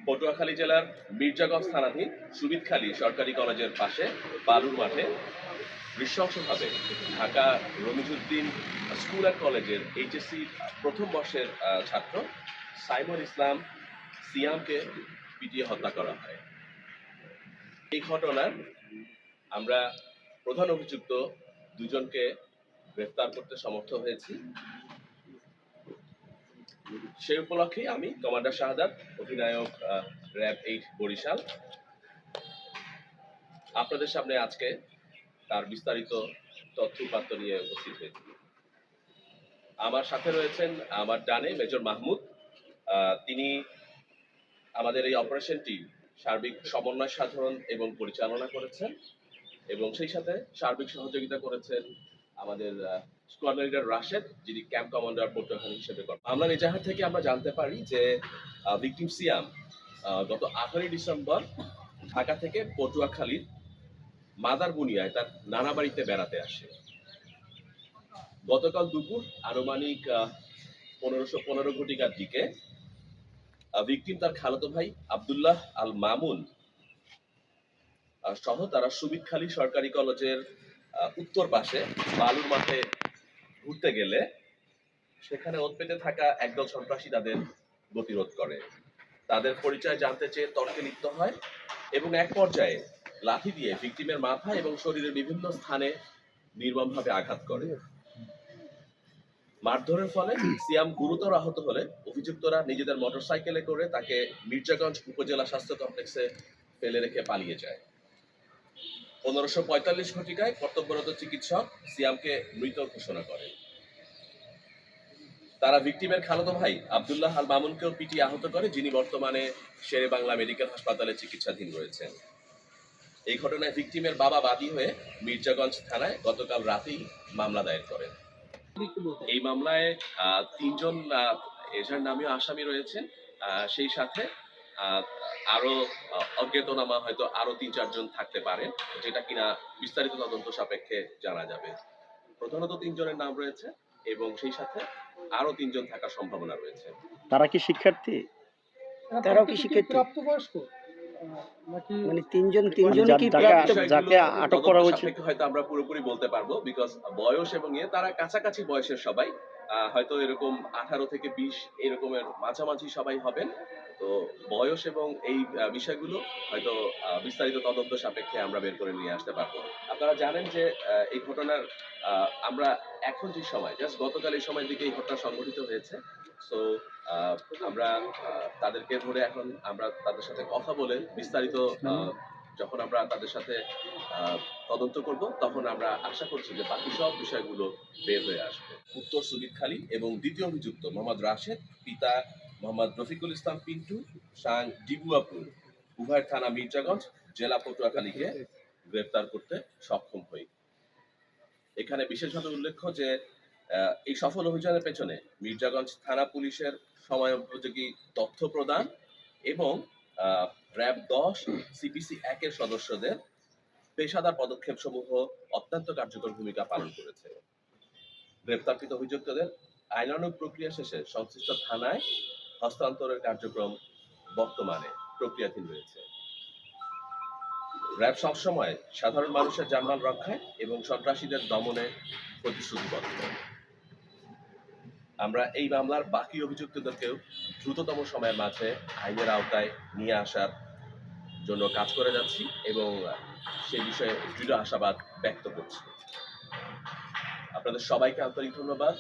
পটুয়াখালী জেলার মির্জাগঞ্জ থানাধীন সুবিদখালী সরকারি কলেজের পাশে বালুর মাঠে নৃশংসভাবে ঢাকা রমিজউদ্দিন স্কুল অ্যান্ড কলেজের এইচএসসি প্রথম বর্ষের ছাত্র সাইমুল ইসলাম সিয়ামকে পিটিয়ে হত্যা করা হয়। এই ঘটনার আমরা প্রধান অভিযুক্ত দুজনকে গ্রেফতার করতে সমর্থ হয়েছি। সেই উপলক্ষে আমি কমান্ডার শাহাদাত, অধিনায়ক র্যাব 8 বরিশাল, আপনাদের সামনে আজকে তার বিস্তারিত তথ্য উপাত্ত নিয়ে উপস্থিত হয়েছি। আমার সাথে রয়েছেন আমার ডানে মেজর মাহমুদ। তিনি আমাদের এই অপারেশনটি সার্বিক সমন্বয় সাধন এবং পরিচালনা করেছেন এবং সেই সাথে সার্বিক সহযোগিতা করেছেন আমাদের স্কোয়াড লিডার রাশেদ, যিনি ক্যাম্প কমান্ডার পটুয়াখালী হিসেবে করেন। মামলার এজাহার থেকে আমরা জানতে পারি যে ভিকটিম সিয়াম গত 18 ডিসেম্বর ঢাকা থেকে পটুয়াখালীর মাদার বুনিয়ায় তার নানা বাড়িতে বেড়াতে আসে। গতকাল দুপুর আনুমানিক 15:15 ঘটিকার দিকে ভিকটিম তার খালাতো ভাই আব্দুল্লাহ আল মামুন সহ তারা সুবিদখালী সরকারি কলেজের উত্তর পাশে বালুর মাঠে ঘুরতে গেলে সেখানে ওত পেতে থাকা একদল সন্ত্রাসী তাদের গতিরোধ করে। তাদের পরিচয় জানতে চেয়ে তর্কে লিপ্ত হয় এবং এক পর্যায়ে লাঠি দিয়ে ভিকটিমের মাথা এবং শরীরের বিভিন্ন স্থানে নির্মমভাবে আঘাত করে। মারধরের ফলে সিয়াম গুরুতর আহত হলে অভিযুক্তরা নিজেদের মোটরসাইকেলে করে তাকে মির্জাগঞ্জ উপজেলা স্বাস্থ্য কমপ্লেক্সে ফেলে রেখে পালিয়ে যায়। 15:45 ঘটিকায় কর্তব্যরত চিকিৎসক সিয়ামকে মৃত ঘোষণা করে। তারা ভিকটিমের খালাতো ভাই আব্দুল্লাহ আল মামুনকেও পিটিয়ে আহত করে, যিনি বর্তমানে শেরে বাংলা মেডিকেল হাসপাতালে চিকিৎসাধীন রয়েছেন। এই ঘটনায় ভিকটিমের বাবা বাদী হয়ে মির্জাগঞ্জ থানায় গতকাল রাতেই মামলা দায়ের করেন। এই মামলায় 3 জন এজার নামীয় আসামি রয়েছেন। সেই সাথে আরো অজ্ঞাতনামা হয়তো আরো 3-4 জন থাকতে পারে, যেটা কিনা বিস্তারিত তদন্ত সাপেক্ষে জানা যাবে। প্রধানত 3 জনের নাম রয়েছে এবং সেই সাথে আরো 3 জন থাকার সম্ভাবনা রয়েছে। তারা কি শিক্ষার্থী? তারাও কি শিক্ষার্থী? প্রাপ্তবয়স্ক নাকি মানে তিনজন কি যাকে আটক করা হয়েছে হয়তো আমরা পুরোপুরি বলতে পারবো, বিকজ বয়স এবং তারা কাছাকাছি বয়সের সবাই, হয়তো এরকম 18 থেকে 20 এরকমের মাঝামাঝি সবাই হবেন। তো বয়স এবং এই বিষয়গুলো হয়তো বিস্তারিত তদন্ত সাপেক্ষে আমরা বের করে নিয়ে আসতে পারবো। আপনারা জানেন যে এই ঘটনার আমরা এখন যে সময় জাস্ট গতকাল এই সময়ের দিকে এই ঘটনা সংঘটিত হয়েছে। সো আমরা তাদেরকে ধরে এখন আমরা তাদের সাথে কথা বলে বিস্তারিত যখন আমরা তাদের সাথে তদন্ত করব তখন আমরা আশা করছি যে বাকি সব বিষয়গুলো বের হয়ে আসবে। উত্তর সুবিদখালী এবং দ্বিতীয় অভিযুক্ত মোহাম্মদ রাশেদ, পিতা মোহাম্মদ রফিকুল ইসলাম পিন্টু, সাং ডিবুয়াপুর, উভয় থানা মির্জাগঞ্জ, জেলা পটুয়াখালীকে গ্রেফতার করতে সক্ষম হই। এখানে বিশেষভাবে উল্লেখ্য যে এই সফল অভিযানের পেছনে মির্জাগঞ্জ থানা পুলিশের সময়োপযোগী তথ্য প্রদান এবং র্যাব 10 সিপিসি 1 এর সদস্যদের পেশাদার পদক্ষেপ সমূহ অত্যন্ত কার্যকর ভূমিকা পালন করেছে। গ্রেপ্তারকৃত অভিযুক্তদের আইনানুগ প্রক্রিয়া শেষে সংশ্লিষ্ট থানায় হস্তান্তরের কার্যক্রম বর্তমানে প্রক্রিয়াধীন রয়েছে। র্যাব সবসময় সাধারণ মানুষের জানমাল রক্ষায় এবং সন্ত্রাসীদের দমনে প্রতিশ্রুতিবদ্ধ। আমরা এই মামলার বাকি অভিযুক্তদেরকেও দ্রুততম সময়ের মাঝে আইনের আওতায় নিয়ে আসার জন্য কাজ করে যাচ্ছি এবং সেই বিষয়ে দৃঢ় আশাবাদ ব্যক্ত করছি। আপনাদের সবাইকে আন্তরিক ধন্যবাদ।